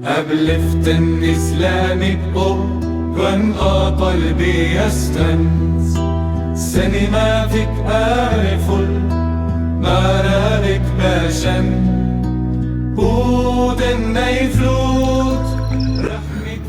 أبلفت الإسلام وانقى قلبي يستنس سني ما فيك أعرف ما رابك باشن ودن يفلوت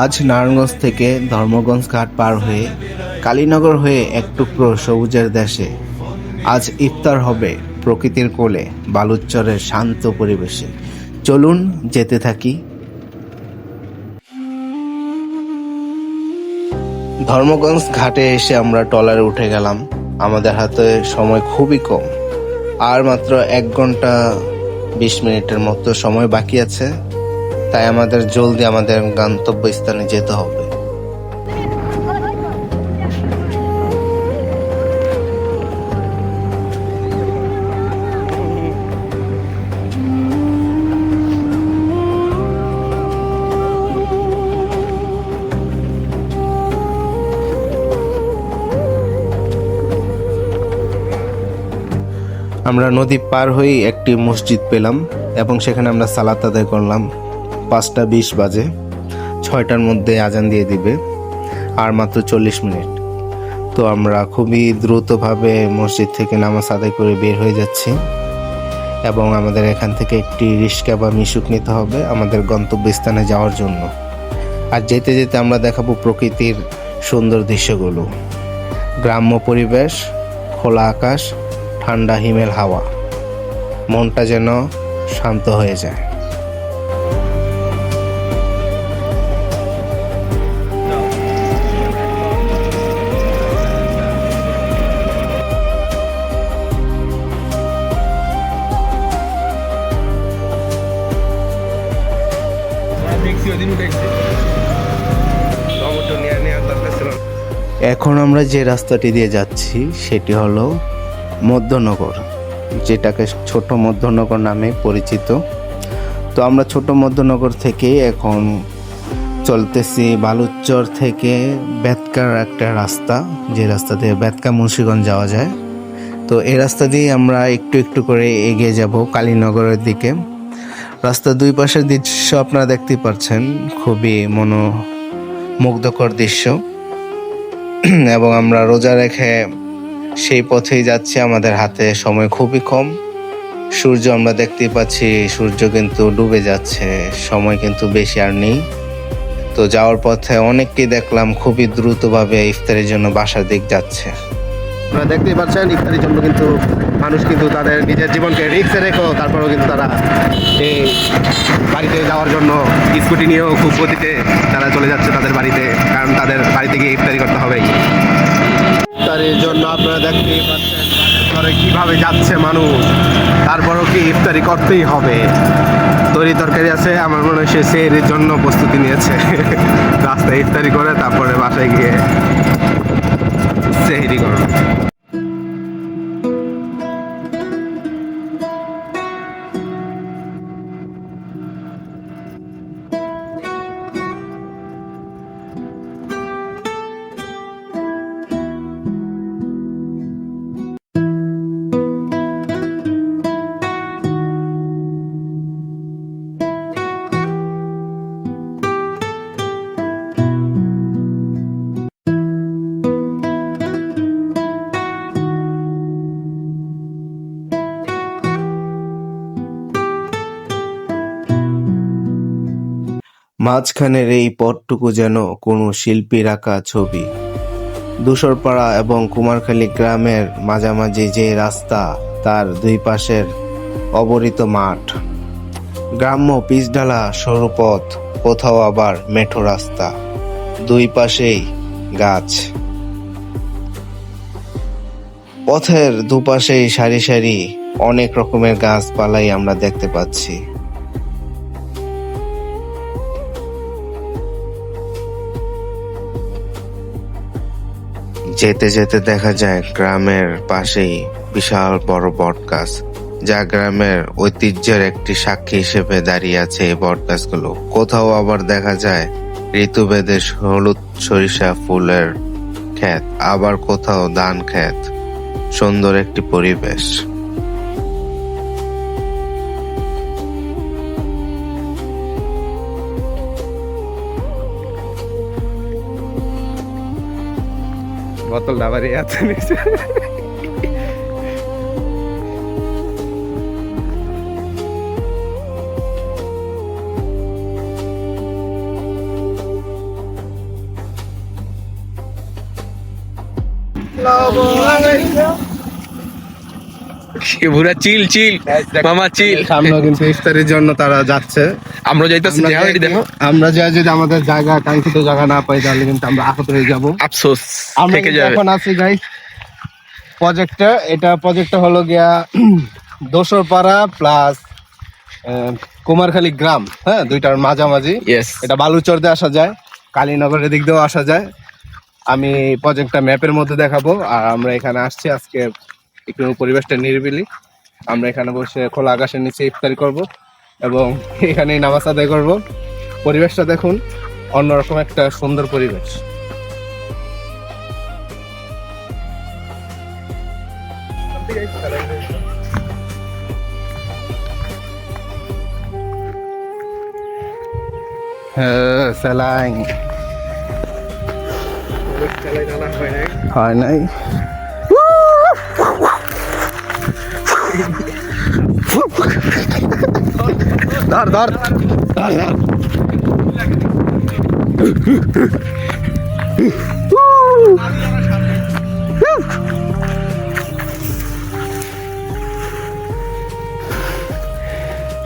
আজ নারায়ণগঞ্জ থেকে ধর্মগঞ্জ ঘাট পার হয়ে কালীনগর হয়ে এক টুকরো সবুজের দেশে আজ ইফতার হবে প্রকৃতির কোলে বালুচরের শান্ত পরিবেশে। চলুন যেতে থাকি। ধর্মগঞ্জ ঘাটে এসে আমরা ট্রলারে উঠে গেলাম। আমাদের হাতে সময় খুবই কম, আর মাত্র 1 ঘন্টা 20 মিনিটের মতো সময় বাকি আছে, তাই আমাদের জলদি আমাদের গন্তব্যস্থানে যেতে হবে। আমরা নদী পার হয়ে একটি মসজিদ পেলাম এবং সেখানে আমরা সালাত আদায় করলাম। 5টা 20 বাজে, 6টার মধ্যে আজান দিয়ে দিবে, আর মাত্র 40 মিনিট। তো আমরা খুবই দ্রুতভাবে মসজিদ থেকে নামাজ আদায় করে বের হয়ে যাচ্ছি এবং আমাদের এখান থেকে একটি রিক্সা বা মিশুক নিতে হবে আমাদের গন্তব্যস্থানে যাওয়ার জন্য। আর যেতে যেতে আমরা দেখাবো প্রকৃতির সুন্দর দৃশ্যগুলো, গ্রাম্য পরিবেশ, খোলা আকাশ, ঠান্ডা হিমেল হাওয়া, মনটা যেন শান্ত হয়ে যায়। এখন আমরা যে রাস্তাটি দিয়ে যাচ্ছি সেটি হলো মধ্যনগর, যেটাকে ছোট মধ্যনগর নামে পরিচিত। তো আমরা ছোট মধ্যনগর থেকে এখন চলতেছি বালুচর থেকে বেতকার একটা রাস্তা, যে রাস্তা দিয়ে বেতকা মুন্সিগঞ্জ যাওয়া যায়। তো এই রাস্তা দিয়ে আমরা একটু একটু করে এগিয়ে যাব কালীনগরের দিকে। রাস্তার দুই পাশের দৃশ্য আপনারা দেখতেই পাচ্ছেন, খুবই মনোমুগ্ধকর দৃশ্য। এবং আমরা রোজা রেখে সেই পথেই যাচ্ছি, আমাদের হাতে সময় খুবই কম। সূর্য আমরা দেখতেই পাচ্ছি, সূর্য কিন্তু ডুবে যাচ্ছে, সময় কিন্তু বেশি আর নেই। তো যাওয়ার পথে অনেককেই দেখলাম খুবই দ্রুতভাবে ইফতারের জন্য বাসার দিক যাচ্ছে। আপনারা দেখতেই পাচ্ছেন ইফতারের জন্য কিন্তু মানুষ কিন্তু তাদের নিজের জীবনকে রিস্কে রেখেও তারপরেও কিন্তু তারা এই বাড়িতে যাওয়ার জন্য স্কুটি নিয়েও খুব গতিতে তারা চলে যাচ্ছে তাদের বাড়িতে, কারণ তাদের বাড়িতে গিয়ে ইফতারি করতে হবেই। ইফতারির জন্য আপনারা দেখতেই পাচ্ছেন ঘরে কিভাবে যাচ্ছে মানুষ, তারপরও কি ইফতারি করতেই হবে। তরি তরকারি আছে, আমার মনে হয় সে সেহরির জন্য প্রস্তুতি নিয়েছে। রাস্তায় ইফতারি করে তারপরে বাসায় গিয়ে সেহরি করবে। মাঝখানের এই পথটুকু যেন কোনো শিল্পীর আঁকা ছবি। ধূসরপাড়া এবং কুমারখালী গ্রামের মাঝামাঝি যে রাস্তা, তার দুই পাশের অবরিত মাঠ, গ্রাম্য পিচঢালা সরু পথ, কোথাও আবার মেঠো রাস্তা, দুই পাশেই গাছ। পথের দুপাশেই সারি সারি অনেক রকমের গাছপালাই আমরা দেখতে পাচ্ছি। যেতে যেতে দেখা যায় গ্রামের পাশেই বিশাল বড় বট গাছ, যা গ্রামের ঐতিহ্যের একটি সাক্ষী হিসেবে দাঁড়িয়ে আছে এই বট গাছগুলো। কোথাও আবার দেখা যায় ঋতুভেদে হলুদ সরিষা ফুলের ক্ষেত, আবার কোথাও ধান ক্ষেত। সুন্দর একটি পরিবেশ। বোতল ডাবারে আছে নিচে। পুরা চিল চিল মামা চিল। সামনে কিন্তু ইফতারের জন্য তারা যাচ্ছে। আমরা যাইতেছি দেখো, আমরা যদি আমাদের জায়গা কাঙ্ক্ষিত জায়গা না পাই তাহলে কিন্তু আমরা আহত হয়ে যাব, আফসোস আমরা থেকে কিন্তু যাবে। এখন আছি গাইস প্রজেক্টটা হলো গিয়া দোসরপাড়া প্লাস কুমারখালী গ্রাম, হ্যাঁ, দুইটার মাঝামাঝি। ইয়েস, এটা বালুচর দিয়ে আসা যায়, কালীনগরের দিক দিয়েও আসা যায়। আমি প্রজেক্টটা ম্যাপের মধ্যে দেখাবো। আর আমরা এখানে আসছি আজকে, একটু পরিবেশটা নিরিবিলি, আমরা এখানে বসে খোলা আকাশের নিচে ইফতারি করব এবং এখানেই নামাজ আদায় করব। পরিবেশটা দেখুন, অন্যরকম একটা সুন্দর পরিবেশ। হ্যাঁ, স্যালাইন হয় নাই। ধর ধর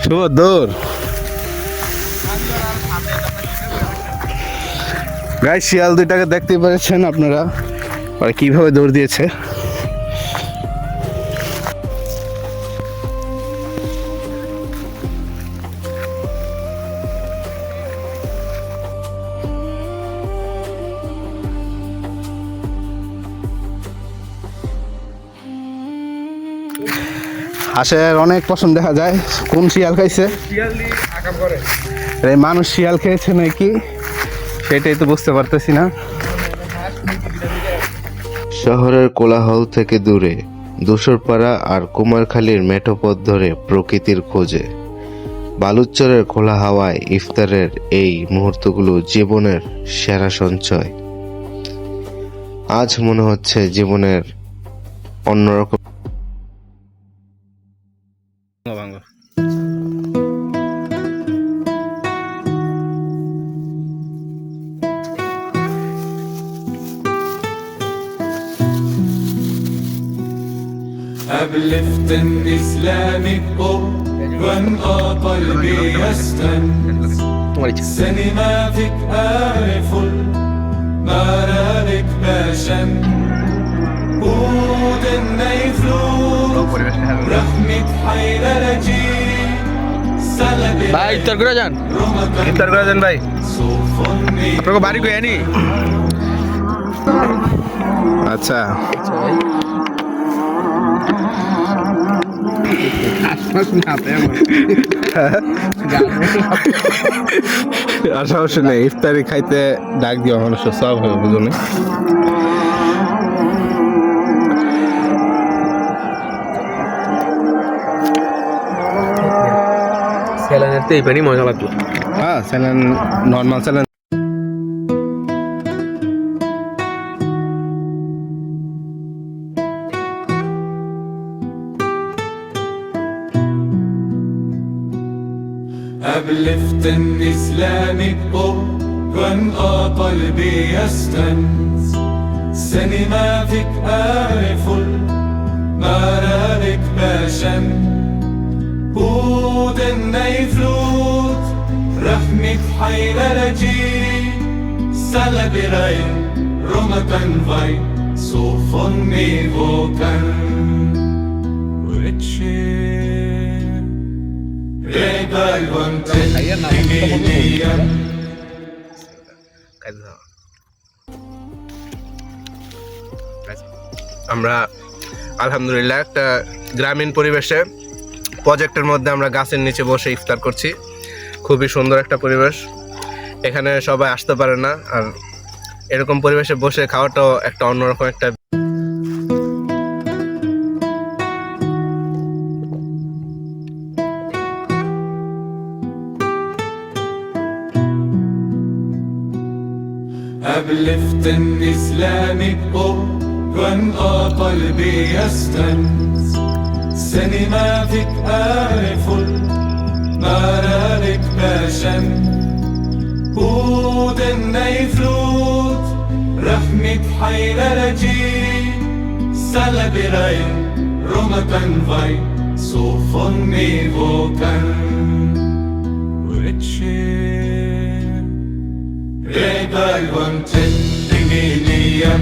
সুন্দর গাইস, শিয়াল দুইটাকে দেখতে পেরেছেন আপনারা, ওরা কিভাবে দৌড় দিয়েছে। হাঁসের অনেক পছন্দ দেখা যায়। কোন শিয়াল খাইছে? এই মানুষ শিয়াল খেয়েছে নাকি সেটাই তো বুঝতে পারতেছি না। শহরের কোলাহল থেকে দূরে দোসরপাড়া আর কুমারখালীর মেঠো পথ ধরে প্রকৃতির খোঁজে বালুচরের খোলা হাওয়ায় ইফতারের এই মুহূর্তগুলো জীবনের সেরা সঞ্চয়। আজ মনে হচ্ছে জীবনের অন্যরকম। أبلفت إسلامك وانقى قلبي يستنس سينما فيك أعرف المرارك باشن بود النيفلوت رحمة حيل لجيري سلبي ভাই ইফতার করে যান, ইফতার করে দেন ভাই। صوفني আপনাকে বাড়ি কই আনি। আচ্ছা, আর সমস্যা নেই, ইফতারি খাইতে ডাক দিও, মানুষ সব হবে বুঝুন। স্যালানের তো এই পানি মজা লাগলো। হ্যাঁ, স্যালান নর্মাল স্যালান। أبلفت إسلامك وانقى قلبي يستنس سينما فيك أعرف المرارك باشن بود النيفلوت رحمة حيل لجيري سلب غير رمكن في صوفني فوكن ورتشي ريبال وانتهي আমরা আলহামদুলিল্লাহ একটা গ্রামীণ পরিবেশে প্রজেক্টের মধ্যে আমরা গাছের নিচে বসে ইফতার করছি। খুবই সুন্দর একটা পরিবেশ, এখানে সবাই আসতে পারে না, আর এরকম পরিবেশে বসে খাওয়াটাও একটা অন্যরকম একটা। أبلفت إسلامك كن قلبي يستنس سينما فيك أعرفل ما رأيك باشن ودن يفلوت رحمك حيل رجي سلبرين رمتن في صوف ميفوكن ورتشي ريبال ونتن دنينيا